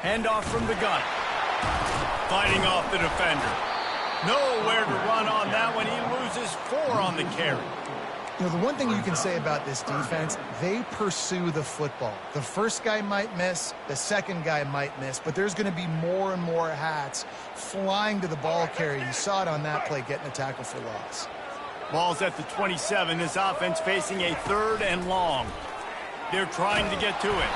Handoff from the gun. Fighting off the defender. Nowhere to run on that one. He loses 4 on the carry. You know, the one thing you can say about this defense, they pursue the football. The first guy might miss, the second guy might miss, but there's going to be more and more hats flying to the ball carrier. You saw it on that play, getting a tackle for loss. Ball's at the 27. This offense facing a 3rd and long. They're trying to get to it.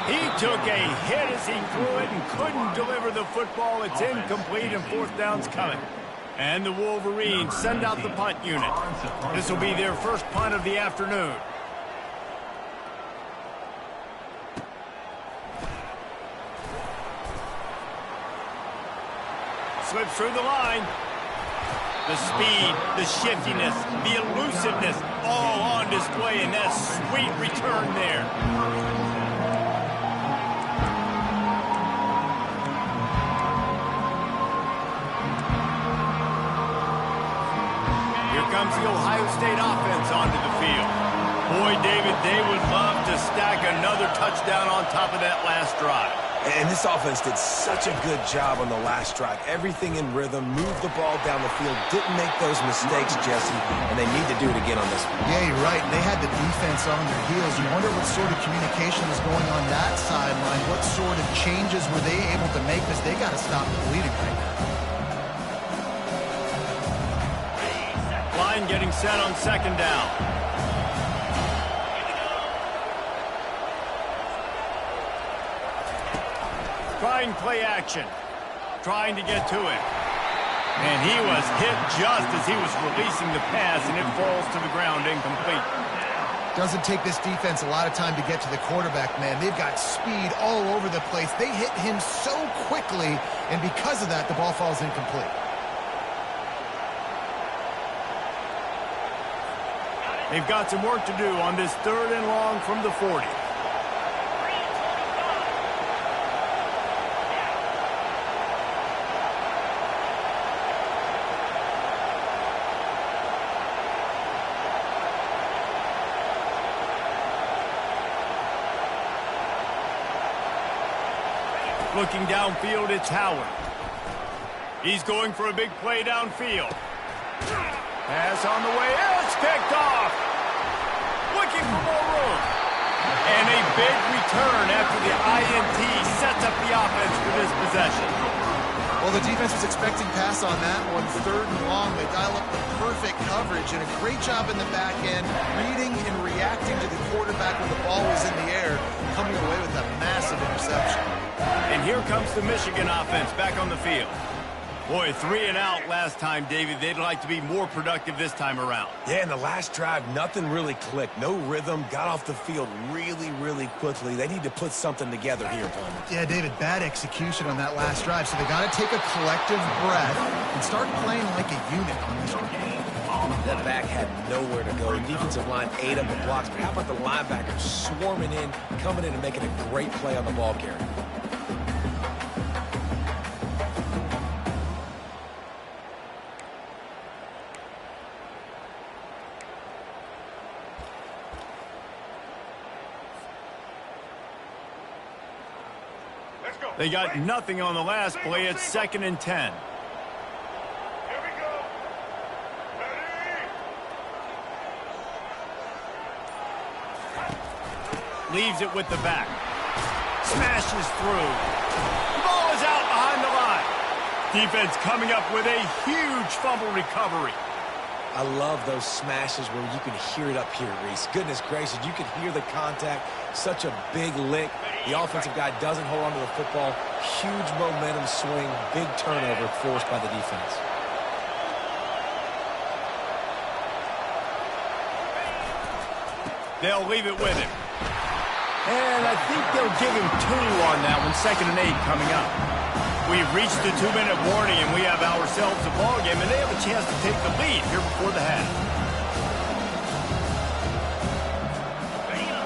He took a hit as he threw it and couldn't deliver the football. It's incomplete and 4th down's coming. And the Wolverines send out the punt unit. This will be their first punt of the afternoon. Slips through the line. The speed, the shiftiness, the elusiveness, all on display in that sweet return there. Comes the Ohio State offense onto the field. Boy, David, they would love to stack another touchdown on top of that last drive. And this offense did such a good job on the last drive. Everything in rhythm, moved the ball down the field, didn't make those mistakes, Jesse, and they need to do it again on this one. Yeah, you're right. They had the defense on their heels. You wonder what sort of communication was going on that sideline. What sort of changes were they able to make, because they got to stop the bleeding right now. Line getting set on 2nd down. Trying play action. Trying to get to it. And he was hit just as he was releasing the pass, and it falls to the ground incomplete. Doesn't take this defense a lot of time to get to the quarterback, man. They've got speed all over the place. They hit him so quickly, and because of that, the ball falls incomplete. They've got some work to do on this 3rd and long from the 40. Looking downfield, it's Howard. He's going for a big play downfield. Pass on the way. It's picked off. Looking for more room. And a big return after the INT sets up the offense for this possession. Well, the defense was expecting pass on that one. 3rd and long. They dial up the perfect coverage and a great job in the back end, reading and reacting to the quarterback when the ball was in the air, coming away with a massive interception. And here comes the Michigan offense back on the field. Boy, 3 and out last time, David. They'd like to be more productive this time around. Yeah, in the last drive, nothing really clicked. No rhythm, got off the field really, really quickly. They need to put something together here, Palmer. Yeah, David, bad execution on that last drive, so they got to take a collective breath and start playing like a unit on this one. That back had nowhere to go. The defensive line ate up the blocks, but how about the linebackers swarming in, coming in and making a great play on the ball carrier? They got nothing on the last play. It's 2nd and 10. Here we go. Ready? Leaves it with the back. Smashes through. The ball is out behind the line. Defense coming up with a huge fumble recovery. I love those smashes where you can hear it up here, Reese. Goodness gracious, you can hear the contact. Such a big lick. The offensive guy doesn't hold on to the football. Huge momentum swing. Big turnover forced by the defense. They'll leave it with him. And I think they'll give him 2 on that one. 2nd and 8 coming up. We've reached the 2-minute warning, and we have ourselves a ball game, and they have a chance to take the lead here before the half.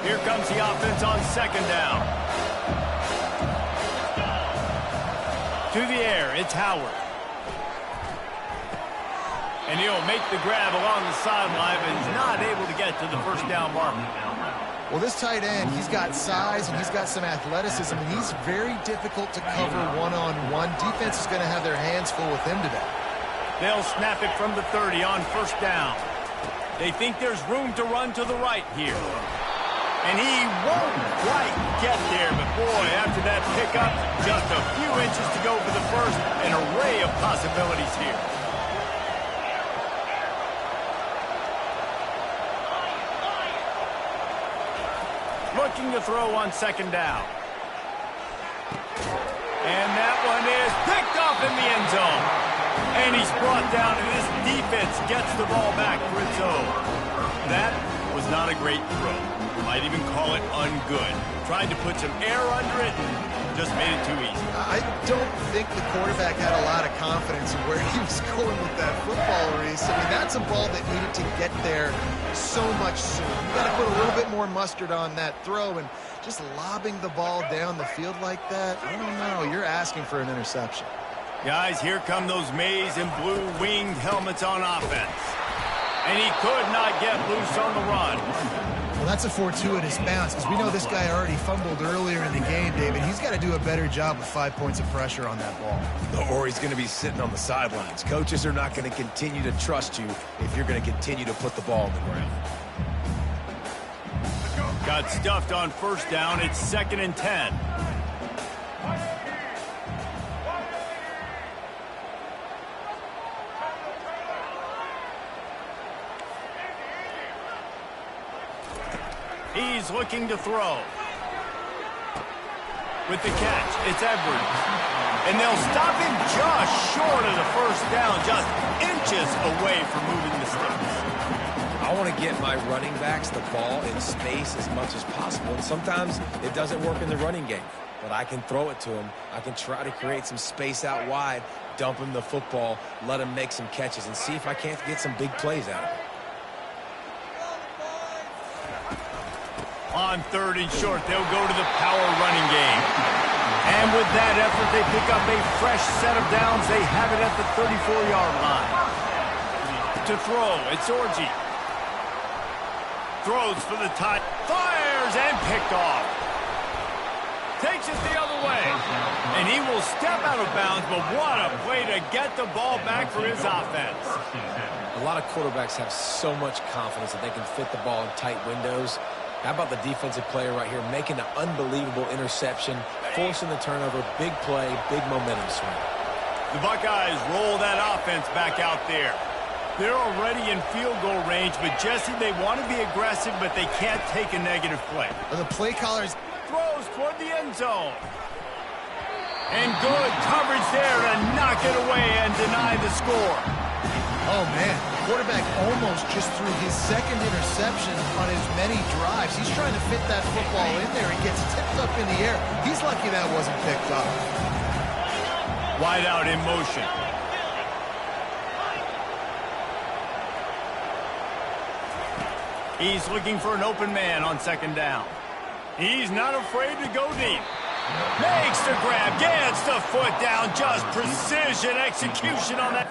Here comes the offense on 2nd down. To the air, it's Howard. And he'll make the grab along the sideline, but he's not able to get to the 1st down marker. Well, this tight end, he's got size and he's got some athleticism, and he's very difficult to cover one-on-one. Defense is going to have their hands full with him today. They'll snap it from the 30 on first down. They think there's room to run to the right here. And he won't quite get there, but boy, after that pickup, just a few inches to go for the first. An array of possibilities here. Looking to throw on second down. And that one is picked up in the end zone. And he's brought down, and this defense gets the ball back for its own. That was not a great throw. Might even call it ungood. Tried to put some air under it and just made it too easy. I don't think the quarterback had a lot of confidence in where he was going with that football, Reese. I mean, that's a ball that needed to get there so much sooner. You got to put a little bit more mustard on that throw, and just lobbing the ball down the field like that, I don't know. You're asking for an interception. Guys, here come those maize and blue winged helmets on offense. And he could not get loose on the run. Well, that's a fortuitous bounce, because we know this guy already fumbled earlier in the game, David. He's got to do a better job with 5 points of pressure on that ball. Or he's going to be sitting on the sidelines. Coaches are not going to continue to trust you if you're going to continue to put the ball on the ground. Got stuffed on first down. It's 2nd and 10. He's looking to throw. With the catch, it's Edwards. And they'll stop him just short of the first down, just inches away from moving the sticks. I want to get my running backs the ball in space as much as possible, and sometimes it doesn't work in the running game. But I can throw it to him. I can try to create some space out wide, dump him the football, let him make some catches, and see if I can't get some big plays out of it. On 3rd and short, they'll go to the power running game. And with that effort, they pick up a fresh set of downs. They have it at the 34-yard line. To throw, it's Orji. Throws for the tie. Fires and picked off. Takes it the other way. And he will step out of bounds, but what a play to get the ball back for his offense. A lot of quarterbacks have so much confidence that they can fit the ball in tight windows. How about the defensive player right here making an unbelievable interception, forcing the turnover, big play, big momentum swing. The Buckeyes roll that offense back out there. They're already in field goal range, but Jesse, they want to be aggressive, but they can't take a negative play. The play callers throws toward the end zone. And good coverage there to knock it away and deny the score. Oh, man. Quarterback almost just threw his 2nd interception on as many drives. He's trying to fit that football in there. It gets tipped up in the air. He's lucky that wasn't picked up. Wide out in motion. He's looking for an open man on 2nd down. He's not afraid to go deep. Makes the grab, gets the foot down. Just precision execution on that.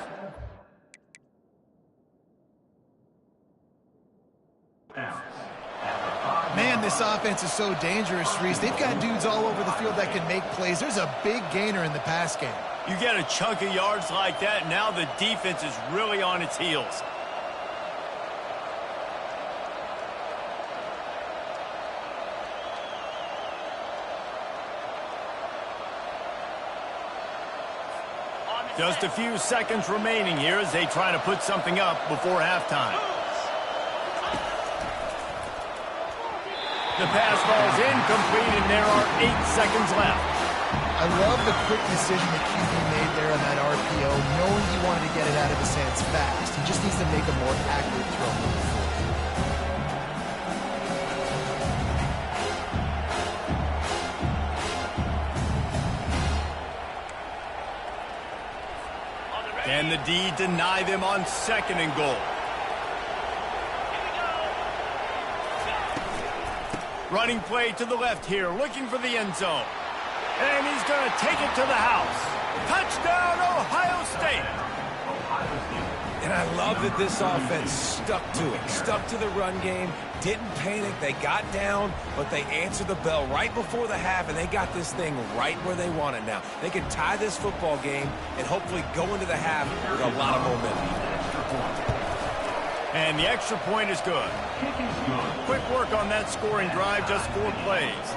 Man, this offense is so dangerous, Reese. They've got dudes all over the field that can make plays. There's a big gainer in the pass game. You get a chunk of yards like that, now the defense is really on its heels. Just a few seconds remaining here as they try to put something up before halftime. The pass ball's incomplete, and there are 8 seconds left. I love the quick decision that QB made there on that RPO, knowing he wanted to get it out of his hands fast. He just needs to make a more accurate throw. And the D deny them on 2nd and goal. Running play to the left here, looking for the end zone. And he's going to take it to the house. Touchdown, Ohio State. And I love that this offense stuck to it, stuck to the run game, didn't panic. They got down, but they answered the bell right before the half, and they got this thing right where they want it now. They can tie this football game and hopefully go into the half with a lot of momentum. And the extra point is good. Quick work on that scoring drive, just 4 plays.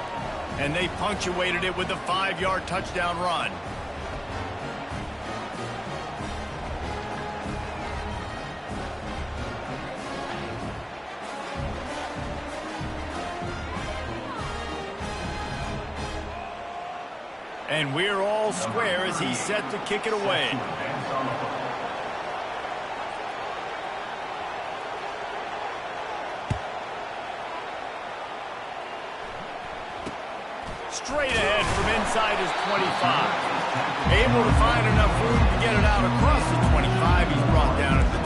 And they punctuated it with a 5-yard touchdown run. And we're all square as he's set to kick it away. Straight ahead from inside his 25. Able to find enough room to get it out across the 25. He's brought down at the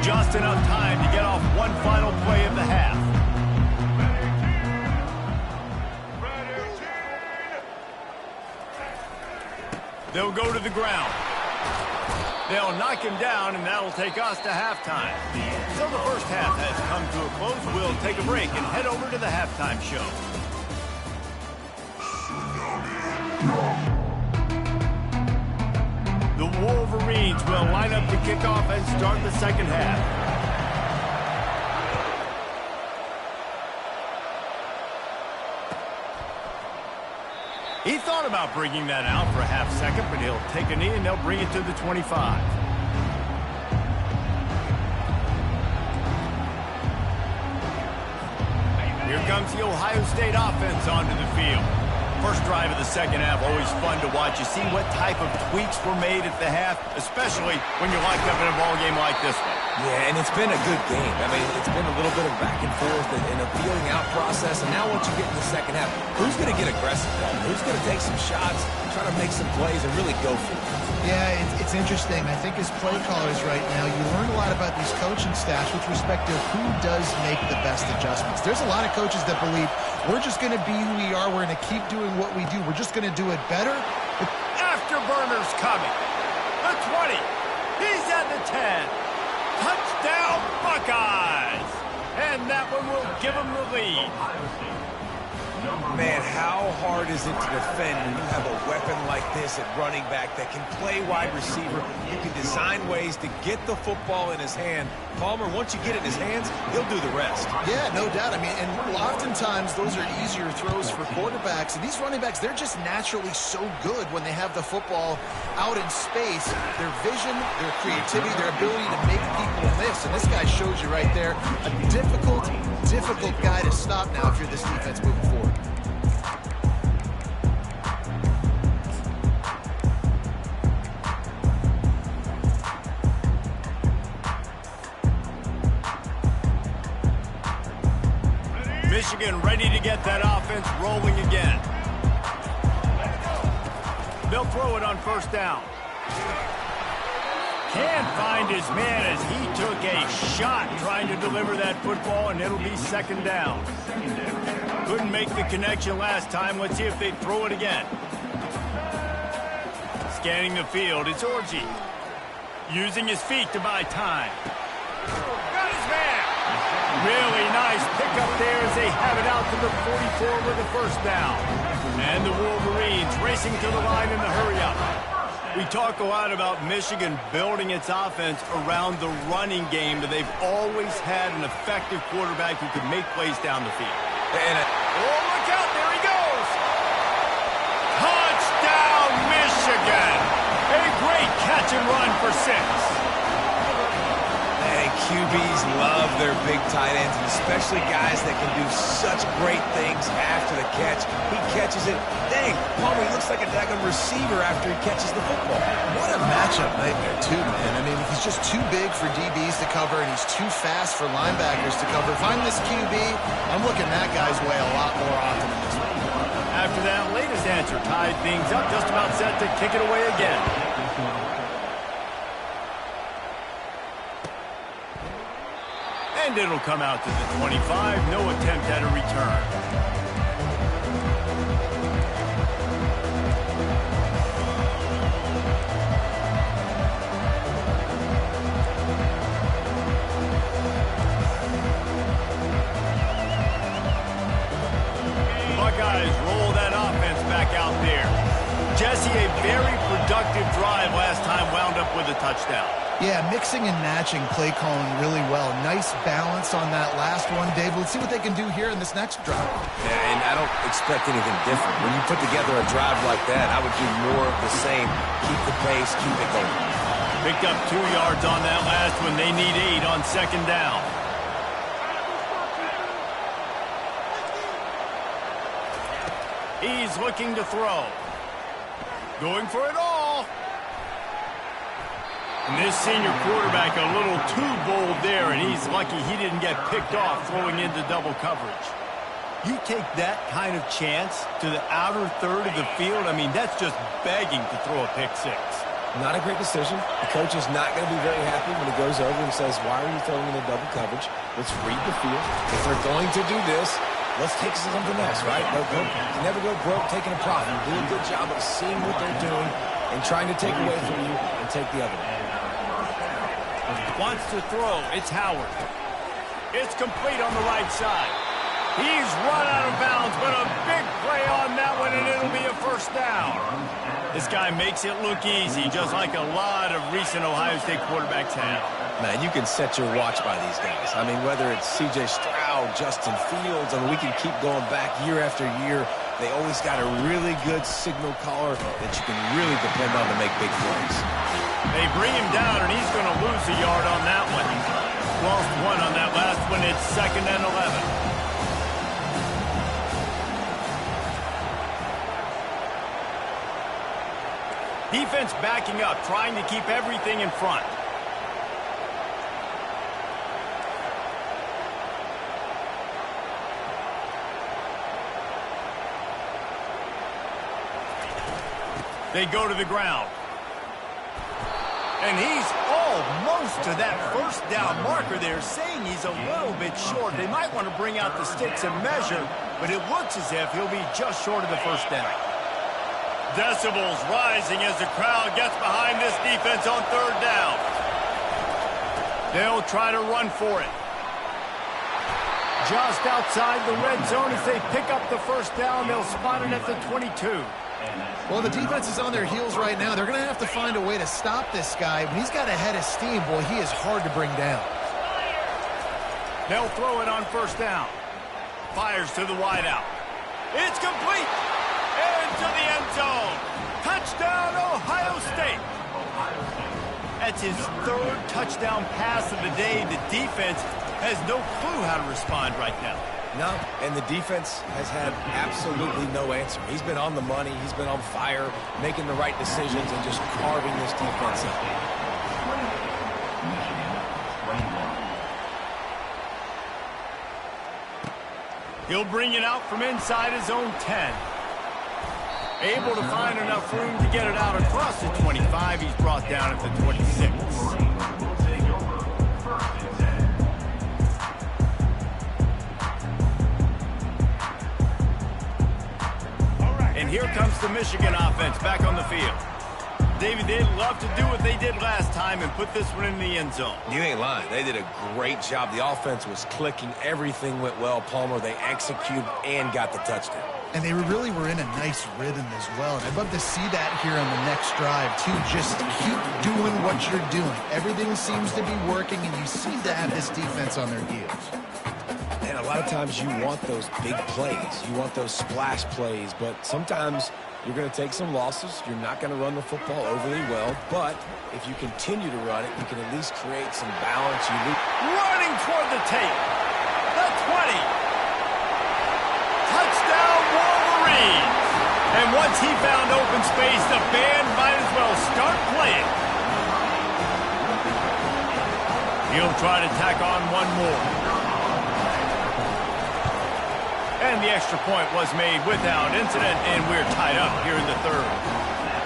26. Just enough time to get off one final play of the half. They'll go to the ground. They'll knock him down, and that'll take us to halftime. So the first half has come to a close. We'll take a break and head over to the halftime show. The Wolverines will line up to kick off and start the second half. He thought about bringing that out for a half second, but he'll take a knee and they'll bring it to the 25. Here comes the Ohio State offense onto the field. First drive of the second half, always fun to watch. You see what type of tweaks were made at the half, especially when you're locked up in a ball game like this one. Yeah, and it's been a good game. I mean, it's been a little bit of back and forth and a feeling out process. And now once you get in the second half, who's going to get aggressive? Who's going to take some shots, try to make some plays, and really go for it? Yeah, it's interesting. I think as play callers right now, you learn a lot about these coaching staffs with respect to who does make the best adjustments. There's a lot of coaches that believe we're just going to be who we are. We're going to keep doing what we do. We're just going to do it better. Afterburner's coming. The 20. He's at the 10. Touchdown, Buckeyes! And that one will give them the lead. Man, how hard is it to defend when you have a weapon like this at running back that can play wide receiver? You can design ways to get the football in his hand. Palmer, once you get it in his hands, he'll do the rest. Yeah, no doubt. I mean, and oftentimes those are easier throws for quarterbacks. And these running backs, they're just naturally so good when they have the football out in space. Their vision, their creativity, their ability to make people miss. And this guy shows you right there, a difficult guy to stop now if you're this defense moving forward. Michigan ready to get that offense rolling again. They'll throw it on first down. Can't find his man as he took a shot trying to deliver that football, and it'll be second down. Couldn't make the connection last time. Let's see if they throw it again. Scanning the field, it's Orji. Using his feet to buy time. Got his man. Really nice pickup there as they have it out to the 44 with the first down. And the Wolverines racing to the line in the hurry-up. We talk a lot about Michigan building its offense around the running game, but they've always had an effective quarterback who can make plays down the field. Oh, look out, there he goes! Touchdown, Michigan! A great catch and run for 6. And QBs love their big tight ends, and especially guys that can do such great things after the catch. He catches it. Dang, Palmer, he looks like a daggone receiver after he catches the football. What a matchup nightmare, too, man. I mean, he's just too big for DBs to cover, and he's too fast for linebackers to cover. If I'm this QB, I'm looking that guy's way a lot more often than this one. After that latest answer tied things up, just about set to kick it away again. And it'll come out to the 25. No attempt at a return. see a very productive drive last time wound up with a touchdown. Yeah, mixing and matching play calling really well. Nice balance on that last one, Dave. Let's see what they can do here in this next drive. Yeah, and I don't expect anything different. When you put together a drive like that, I would do more of the same. Keep the pace, keep it going. Picked up 2 yards on that last one. They need 8 on second down. He's looking to throw. Going for it all. And this senior quarterback a little too bold there, and he's lucky he didn't get picked off throwing into double coverage. You take that kind of chance to the outer third of the field, I mean, that's just begging to throw a pick six. Not a great decision. The coach is not going to be very happy when he goes over and says, why are you throwing into double coverage? Let's read the field. If they're going to do this, let's take something else, right? You never go broke taking a profit. Do a good job of seeing what they're doing and trying to take away from you and take the other one. Wants to throw. It's Howard. It's complete on the right side. He's run out of bounds, but a big play on that one, and it'll be a first down. This guy makes it look easy, just like a lot of recent Ohio State quarterbacks have. Man, you can set your watch by these guys. I mean, whether it's C.J. Stroud, Justin Fields, I mean, we can keep going back year after year. They always got a really good signal caller that you can really depend on to make big plays. They bring him down, and he's going to lose a yard on that one. Lost 1 on that last one. It's 2nd and 11. Defense backing up, trying to keep everything in front. They go to the ground. And he's almost to that first down marker there, saying he's a little bit short. They might want to bring out the sticks and measure, but it looks as if he'll be just short of the first down. Decibels rising as the crowd gets behind this defense on third down. They'll try to run for it. Just outside the red zone as they pick up the first down. They'll spot it at the 22. Well, the defense is on their heels right now. They're going to have to find a way to stop this guy. When he's got a head of steam, boy, he is hard to bring down. They'll throw it on first down. Fires to the wideout. It's complete. Into the end zone. Touchdown, Ohio State. That's his 3rd touchdown pass of the day. The defense has no clue how to respond right now. No, and the defense has had absolutely no answer. He's been on the money. He's been on fire, making the right decisions and just carving this defense up. He'll bring it out from inside his own 10. Able to find enough room to get it out across the 25. He's brought down at the 26. And here comes the Michigan offense back on the field. David, they'd love to do what they did last time and put this one in the end zone. You ain't lying. They did a great job. The offense was clicking. Everything went well, Palmer. They executed and got the touchdown. And they really were in a nice rhythm as well. And I'd love to see that here on the next drive, too. Just keep doing what you're doing. Everything seems to be working, and you seem to have this defense on their heels. And a lot of times you want those big plays. You want those splash plays. But sometimes you're going to take some losses. You're not going to run the football overly well. But if you continue to run it, you can at least create some balance. Running toward the tape. The 20. Touchdown, Wolverine! And once he found open space, the band might as well start playing. He'll try to tack on one more. And the extra point was made without incident, and we're tied up here in the 3rd.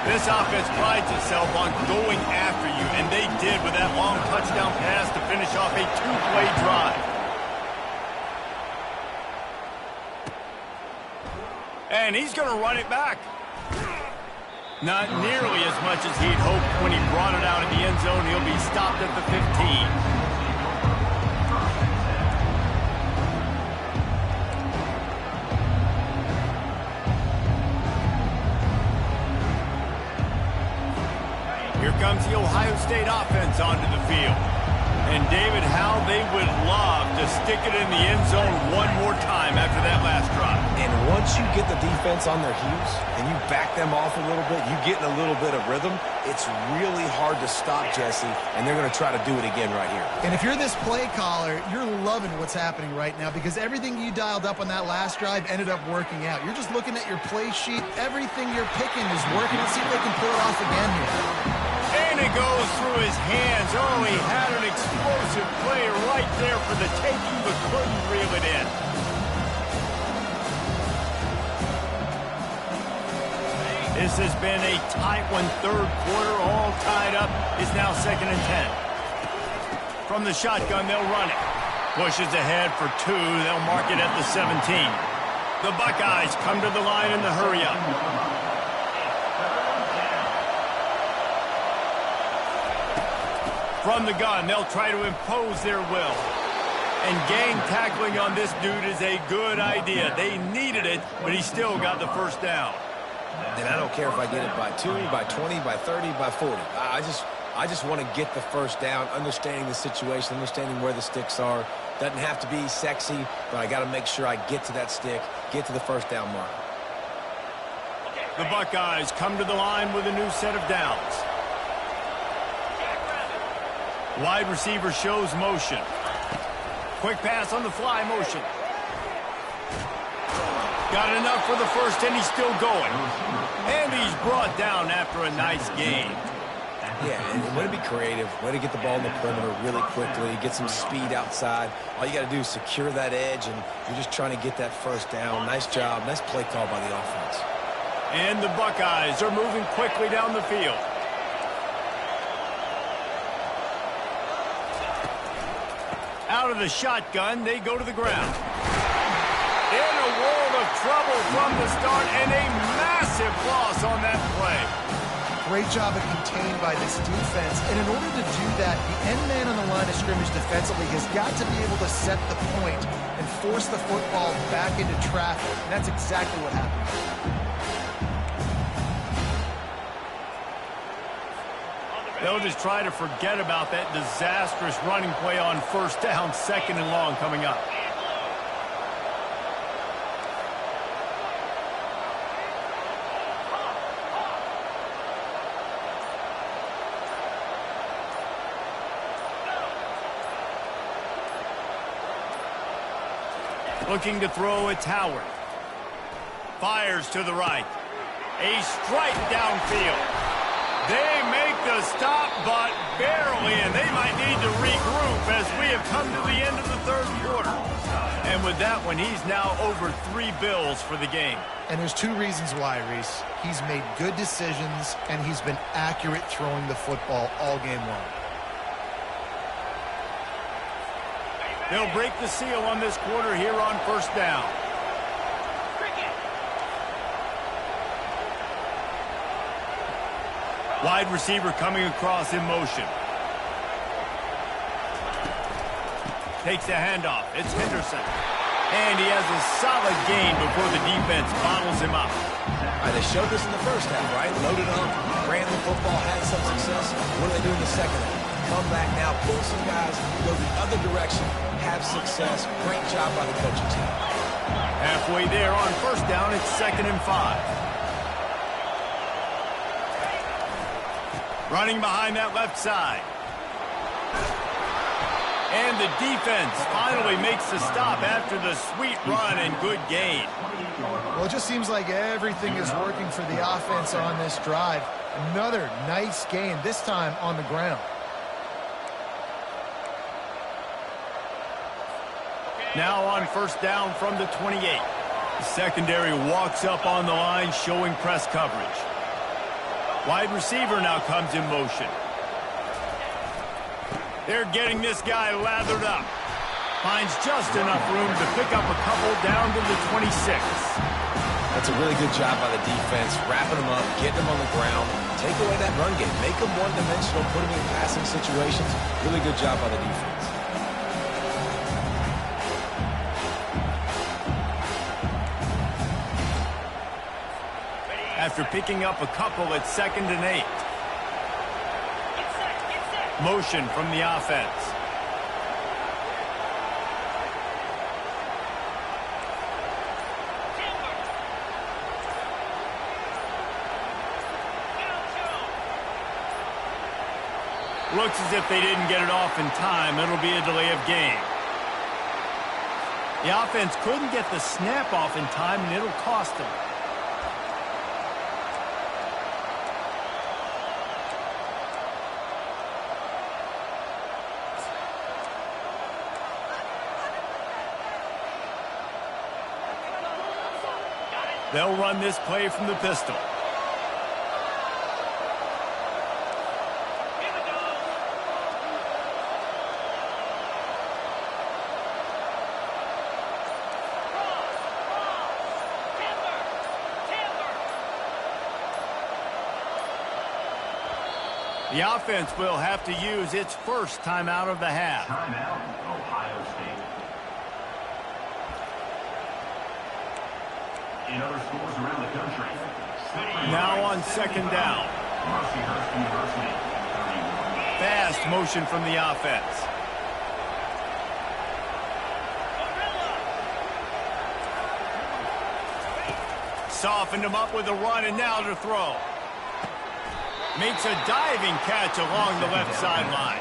This offense prides itself on going after you, and they did with that long touchdown pass to finish off a 2-play drive. And he's going to run it back. Not nearly as much as he'd hoped when he brought it out of the end zone. He'll be stopped at the 15. State offense onto the field. And, David, how they would love to stick it in the end zone one more time after that last drive. And once you get the defense on their heels and you back them off a little bit, you get in a little bit of rhythm, it's really hard to stop, Jesse, and they're going to try to do it again right here. And if you're this play caller, you're loving what's happening right now because everything you dialed up on that last drive ended up working out. You're just looking at your play sheet. Everything you're picking is working. Let's see if they can pull it off again here. And it goes through his hands. Oh, he had an explosive play right there for the taking, but couldn't reel it in. This has been a tight one. Third quarter, all tied up. It's now 2nd and 10. From the shotgun, they'll run it. Pushes ahead for 2. They'll mark it at the 17. The Buckeyes come to the line in the hurry-up. From the gun, they'll try to impose their will. And gang tackling on this dude is a good idea. They needed it, but he still got the first down. And I don't care if I get it by 2, by 20, by 30, by 40. I just want to get the first down, understanding the situation, understanding where the sticks are. Doesn't have to be sexy, but I got to make sure I get to that stick, get to the first down mark. The Buckeyes come to the line with a new set of downs. Wide receiver shows motion. Quick pass on the fly motion. Got enough for the first, and he's still going. And he's brought down after a nice gain. Yeah, and way to be creative, way to get the ball in the perimeter really quickly, get some speed outside. All you got to do is secure that edge, and you're just trying to get that first down. Nice job, nice play call by the offense. And the Buckeyes are moving quickly down the field. Out of the shotgun, they go to the ground. In a world of trouble from the start, and a massive loss on that play. Great job of contained by this defense. And in order to do that, the end man on the line of scrimmage defensively has got to be able to set the point and force the football back into traffic. And that's exactly what happened. They'll just try to forget about that disastrous running play on first down, 2nd and long coming up. Looking to throw, it's Howard. Fires to the right. A strike downfield. They make the stop, but barely, and they might need to regroup as we have come to the end of the third quarter. And with that one, he's now over 3 bills for the game. And there's 2 reasons why, Reese. He's made good decisions, and he's been accurate throwing the football all game long. They'll break the seal on this quarter here on first down. Wide receiver coming across in motion. Takes the handoff. It's Henderson. And he has a solid gain before the defense bottles him up. All right, they showed this in the first half, right? Loaded up, ran the football, had some success. What do they do in the second half? Come back now, pull some guys, go the other direction, have success. Great job by the coaching team. Halfway there on first down, it's 2nd and 5. Running behind that left side. And the defense finally makes the stop after the sweet run and good gain. Well, it just seems like everything is working for the offense on this drive. Another nice gain, this time on the ground. Now on first down from the 28. The secondary walks up on the line, showing press coverage. Wide receiver now comes in motion. They're getting this guy lathered up. Finds just enough room to pick up a couple down to the 26. That's a really good job by the defense, wrapping them up, getting them on the ground, take away that run game, make them one-dimensional, put them in passing situations. Really good job by the defense. After picking up a couple, it's 2nd and 8. Motion from the offense. Looks as if they didn't get it off in time. It'll be a delay of game. The offense couldn't get the snap off in time, and it'll cost them. They'll run this play from the pistol. The offense will have to use its first timeout of the half. Timeout, Ohio State. In other schools around the country. Now on second down. Mercyhurst University. Fast motion from the offense. Softened him up with a run, and now to throw. Makes a diving catch along the left sideline.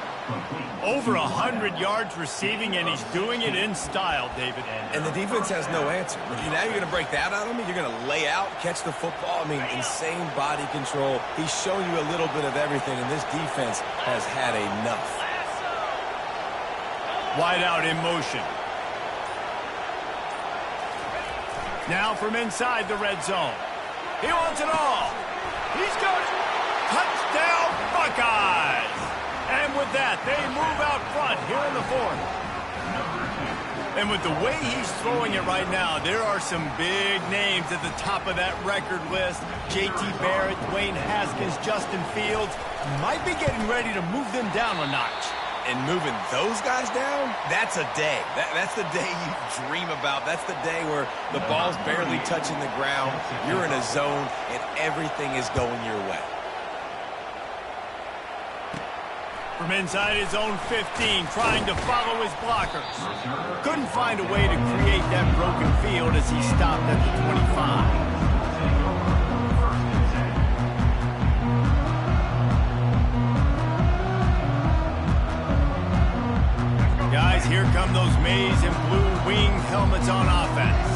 Over 100 yards receiving, and he's doing it in style, David. And the defense has no answer. Now you're going to break that out on me? You're going to lay out, catch the football? I mean, insane body control. He's shown you a little bit of everything, and this defense has had enough. Wide out in motion. Now from inside the red zone. He wants it all. He's got it. Touchdown, Buckeyes! And with that, they move out front here in the fourth. And with the way he's throwing it right now, there are some big names at the top of that record list. J.T. Barrett, Dwayne Haskins, Justin Fields might be getting ready to move them down a notch. And moving those guys down, that's a day. That's the day you dream about. That's the day where the ball's barely touching the ground. You're in a zone, and everything is going your way. From inside his own 15, trying to follow his blockers. Couldn't find a way to create that broken field as he stopped at the 25. Guys, here come those maize and blue wing helmets on offense.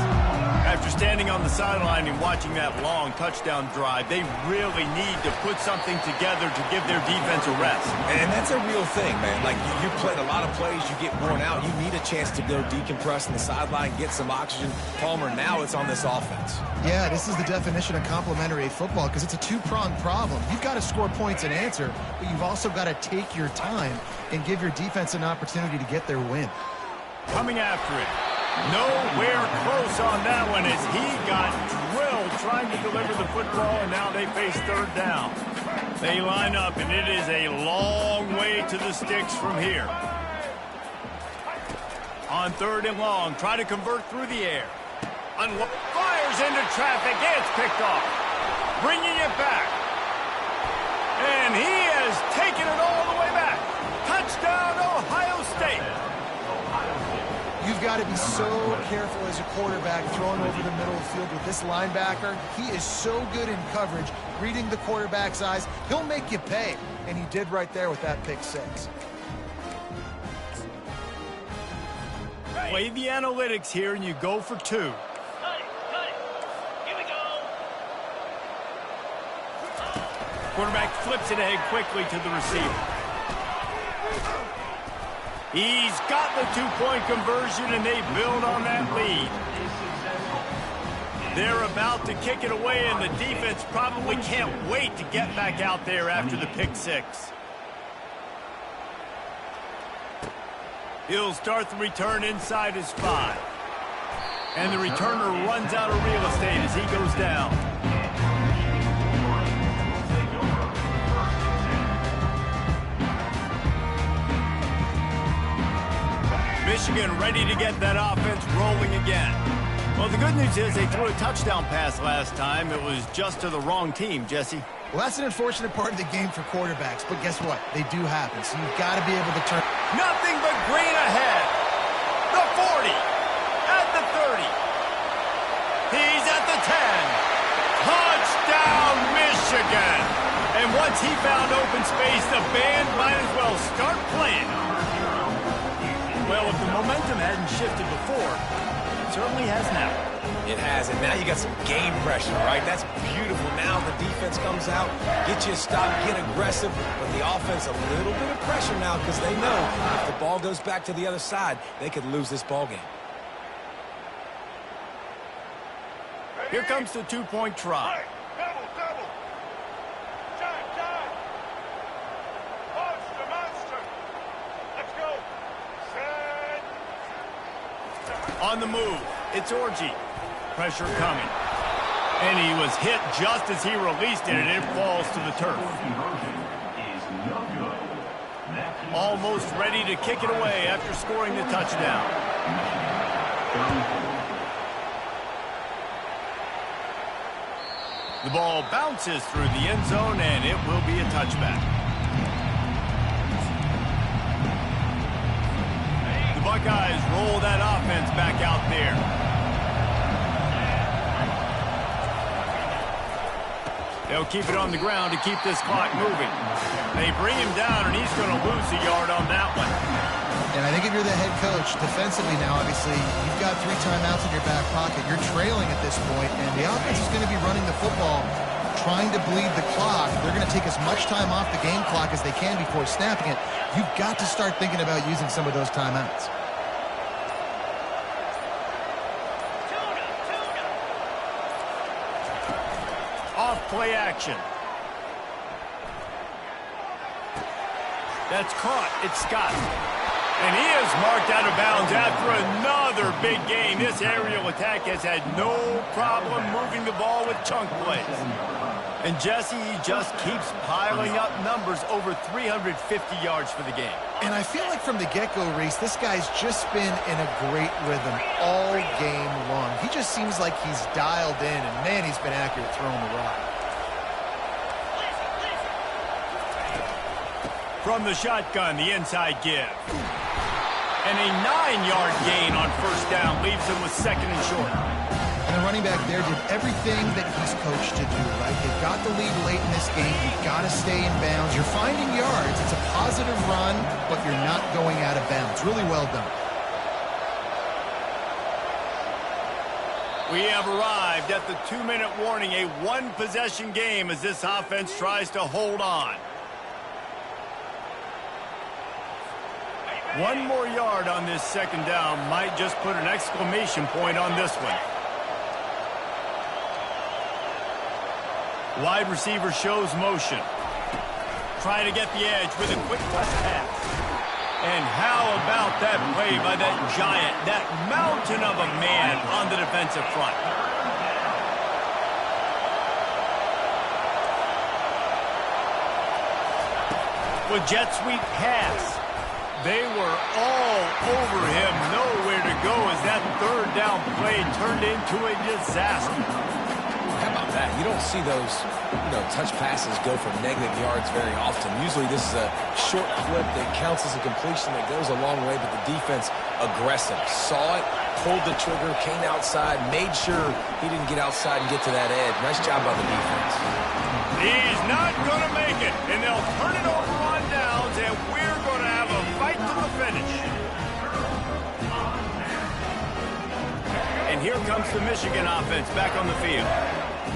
After standing on the sideline and watching that long touchdown drive, they really need to put something together to give their defense a rest. And that's a real thing, man. Like, you played a lot of plays, you get worn out. You need a chance to go decompress on the sideline, get some oxygen. Palmer, now it's on this offense. Yeah, this is the definition of complementary football because it's a two-pronged problem. You've got to score points and answer, but you've also got to take your time and give your defense an opportunity to get their win. Coming after it. Nowhere close on that one as he got drilled trying to deliver the football, and now they face third down. They line up, and it is a long way to the sticks from here. On third and long, try to convert through the air. Fires into traffic, it's picked off. Bringing it back. And he has taken it all the way back. Touchdown, Ohio State. You've got to be so careful as a quarterback throwing over the middle of the field with this linebacker. He is so good in coverage, reading the quarterback's eyes. He'll make you pay, and he did right there with that pick six. Play the analytics here, and you go for two. Cut it. Here we go. Quarterback flips it ahead quickly to the receiver. He's got the two-point conversion, and they build on that lead. They're about to kick it away, and the defense probably can't wait to get back out there after the pick six. He'll start the return inside his 5. And the returner runs out of real estate as he goes down. Michigan ready to get that offense rolling again. Well, the good news is they threw a touchdown pass last time. It was just to the wrong team, Jesse. Well, that's an unfortunate part of the game for quarterbacks, but guess what? They do happen, so you've got to be able to turn. Nothing but green ahead. The 40. At the 30. He's at the 10. Touchdown, Michigan. And once he found open space, the band might as well start playing. Well, if the momentum hadn't shifted before, it certainly has now. It has, and now you got some game pressure, right? That's beautiful. Now the defense comes out, get you a stop, get aggressive, but the offense a little bit of pressure now because they know if the ball goes back to the other side, they could lose this ball game. Here comes the two-point try. Double. John. Monster. Let's go. Set. On the move, it's Orji. Pressure coming. And he was hit just as he released it, and it falls to the turf. Almost ready to kick it away after scoring the touchdown. The ball bounces through the end zone, and it will be a touchback. The Buckeyes roll that offense back out there. They'll keep it on the ground to keep this clock moving. They bring him down, and he's going to lose a yard on that one. And I think if you're the head coach, defensively now, obviously, you've got 3 timeouts in your back pocket. You're trailing at this point, and the offense is going to be running the football, trying to bleed the clock. They're going to take as much time off the game clock as they can before snapping it. You've got to start thinking about using some of those timeouts. Off play action. That's caught. It's Scott. And he is marked out of bounds after another big game. This aerial attack has had no problem moving the ball with chunk plays. And Jesse just keeps piling up numbers over 350 yards for the game. And I feel like from the get-go, Reese, this guy's just been in a great rhythm all game long. He just seems like he's dialed in, and man, he's been accurate throwing the rock. From the shotgun, the inside give. And a 9-yard gain on first down leaves him with second and short. And the running back there did everything that he's coached to do, right? They got the lead late in this game. You've got to stay in bounds. You're finding yards. It's a positive run, but you're not going out of bounds. Really well done. We have arrived at the 2-minute warning, a one-possession game as this offense tries to hold on. 1 more yard on this second down might just put an exclamation point on this one. Wide receiver shows motion. Trying to get the edge with a quick touch pass. And how about that play by that giant, that mountain of a man on the defensive front? With jet sweep pass. They were all over him, nowhere to go as that third down play turned into a disaster. How about that? You don't see those, touch passes go for negative yards very often. Usually this is a short clip that counts as a completion that goes a long way, but the defense aggressive. Saw it, pulled the trigger, came outside, made sure he didn't get outside and get to that edge. Nice job by the defense. He's not going to make it, and they'll turn it over on downs, and we're going to have a fight to the finish. And here comes the Michigan offense back on the field.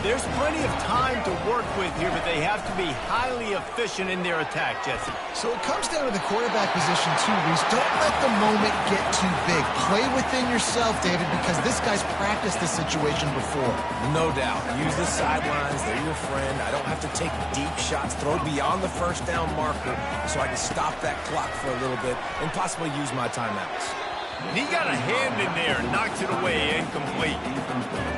There's plenty of time to work with here, but they have to be highly efficient in their attack, Jesse. So it comes down to the quarterback position too, Reese. Don't let the moment get too big. Play within yourself, David, because this guy's practiced this situation before. No doubt. Use the sidelines. They're your friend. I don't have to take deep shots, throw beyond the first down marker so I can stop that clock for a little bit and possibly use my timeouts. He got a hand in there and knocked it away incomplete.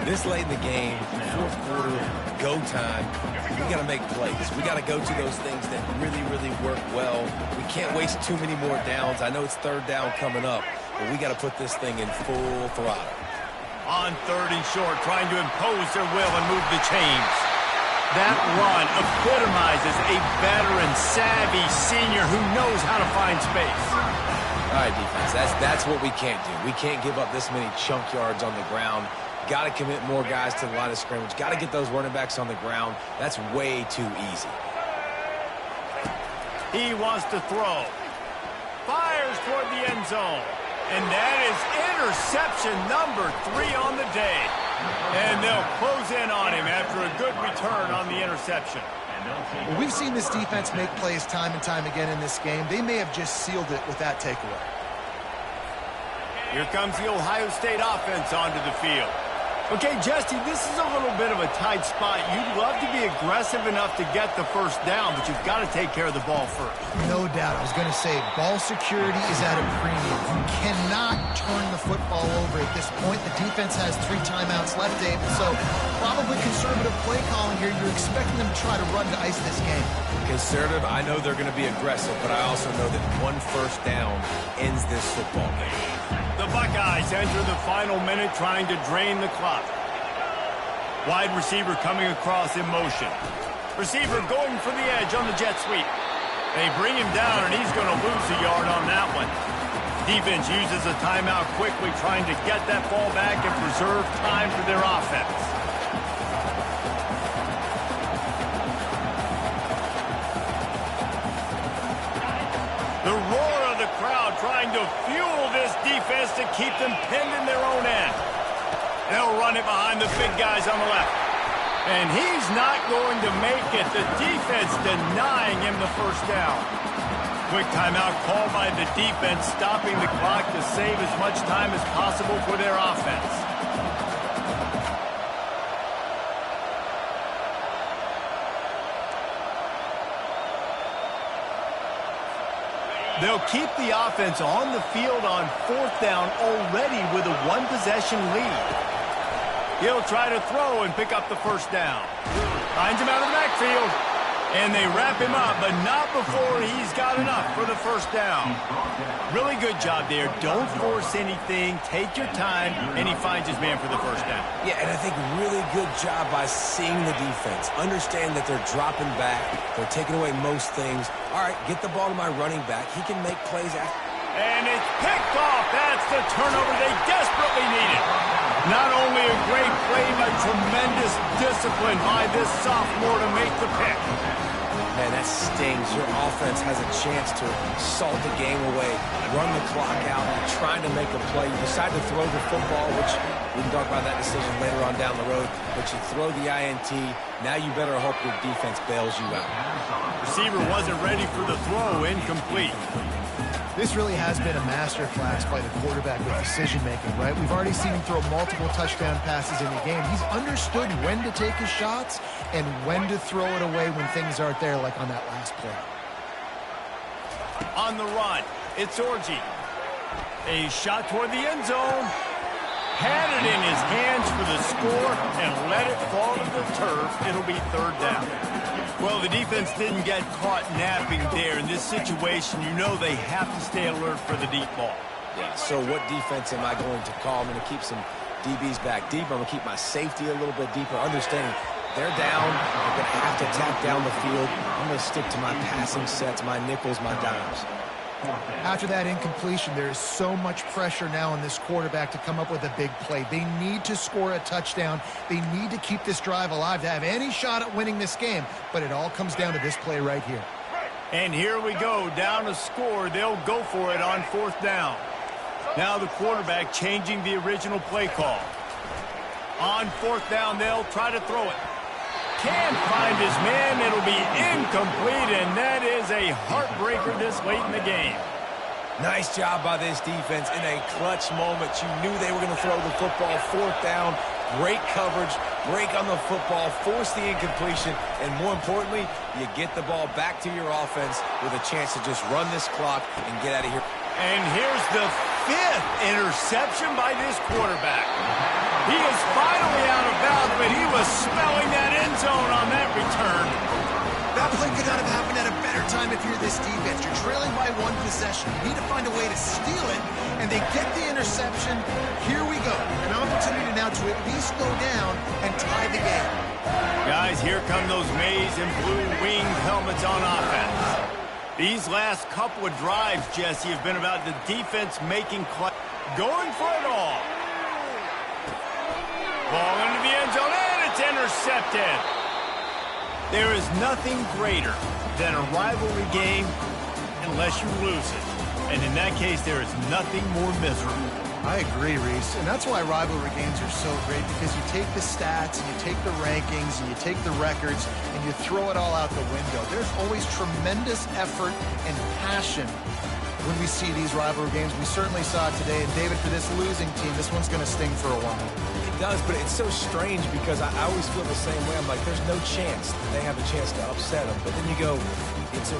This late in the game, fourth quarter, go time, we got to make plays. We got to go to those things that really, really work well. We can't waste too many more downs. I know it's third down coming up, but we got to put this thing in full throttle. On third and short, trying to impose their will and move the chains. That run epitomizes a veteran, savvy senior who knows how to find space. All right, defense, that's what we can't do. We can't give up this many chunk yards on the ground. Got to commit more guys to the line of scrimmage. Got to get those running backs on the ground. That's way too easy. He wants to throw. Fires toward the end zone. And that is interception number 3 on the day. And they'll close in on him after a good return on the interception. Well, we've seen this defense make plays time and time again in this game. They may have just sealed it with that takeaway. Here comes the Ohio State offense onto the field. Okay, Jesse, this is a little bit of a tight spot. You'd love to be aggressive enough to get the first down, but you've got to take care of the ball first. No doubt. I was going to say, ball security is at a premium. You cannot turn the football over at this point. The defense has 3 timeouts left, David, so probably conservative play calling here. You're expecting them to try to run to ice this game. Conservative, I know they're going to be aggressive, but I also know that 1 first down ends this football game. The Buckeyes enter the final minute trying to drain the clock. Wide receiver coming across in motion. Receiver going for the edge on the jet sweep. They bring him down, and he's going to lose a yard on that one. Defense uses a timeout quickly, trying to get that ball back and preserve time for their offense. The roar of the crowd trying to fuel this defense to keep them pinned in their own end. They'll run it behind the big guys on the left. And he's not going to make it. The defense denying him the first down. Quick timeout called by the defense, stopping the clock to save as much time as possible for their offense. They'll keep the offense on the field on 4th down already with a 1-possession lead. He'll try to throw and pick up the first down. Finds him out of the backfield. And they wrap him up, but not before he's got enough for the first down. Really good job there. Don't force anything. Take your time, and he finds his man for the first down. Yeah, and I think really good job by seeing the defense. Understand that they're dropping back. They're taking away most things. All right, get the ball to my running back. He can make plays after. And it's picked off. That's the turnover they desperately needed. Not only a great play, but tremendous discipline by this sophomore to make the pick. Man, that stings. Your offense has a chance to salt the game away, run the clock out, and trying to make a play. You decide to throw the football, which we can talk about that decision later on down the road, but you throw the INT. Now you better hope your defense bails you out. Receiver wasn't ready for the throw, incomplete. This really has been a masterclass by the quarterback with decision-making, right? We've already seen him throw multiple touchdown passes in the game. He's understood when to take his shots and when to throw it away when things aren't there, like on that last play. On the run, it's Orji. A shot toward the end zone. Had it in his hands for the score and let it fall to the turf. It'll be 3rd down. Well, the defense didn't get caught napping there. In this situation, you know they have to stay alert for the deep ball. Yeah, so what defense am I going to call? I'm going to keep some DBs back deeper. I'm going to keep my safety a little bit deeper, understanding they're down. They're going to have to attack down the field. I'm going to stick to my passing sets, my nickels, my dimes. After that incompletion, there is so much pressure now on this quarterback to come up with a big play. They need to score a touchdown. They need to keep this drive alive to have any shot at winning this game. But it all comes down to this play right here. And here we go, down a score. They'll go for it on 4th down. Now the quarterback changing the original play call. On 4th down, they'll try to throw it. Can't find his man. It'll be incomplete, and that is a heartbreaker this late in the game. Nice job by this defense in a clutch moment. You knew they were going to throw the football. 4th down, great coverage, break on the football, force the incompletion, and more importantly, you get the ball back to your offense with a chance to just run this clock and get out of here. And here's the 5th interception by this quarterback. He is finally out of bounds, but he was smelling that end zone on that return. That play could not have happened at a better time if you're this defense. You're trailing by one possession. You need to find a way to steal it, and they get the interception. Here we go. An opportunity now to at least go down and tie the game. Guys, here come those maize and blue winged helmets on offense. These last couple of drives, Jesse, have been about the defense making play. Going for it all. Ball into the end zone, and it's intercepted. There is nothing greater than a rivalry game unless you lose it. And in that case, there is nothing more miserable. I agree, Reese. And that's why rivalry games are so great, because you take the stats and you take the rankings and you take the records and you throw it all out the window. There's always tremendous effort and passion when we see these rivalry games. We certainly saw it today. And David, for this losing team, this one's going to sting for a while. It does, but it's so strange because I always feel the same way. I'm like, there's no chance that they have a chance to upset them. But then you go, it's a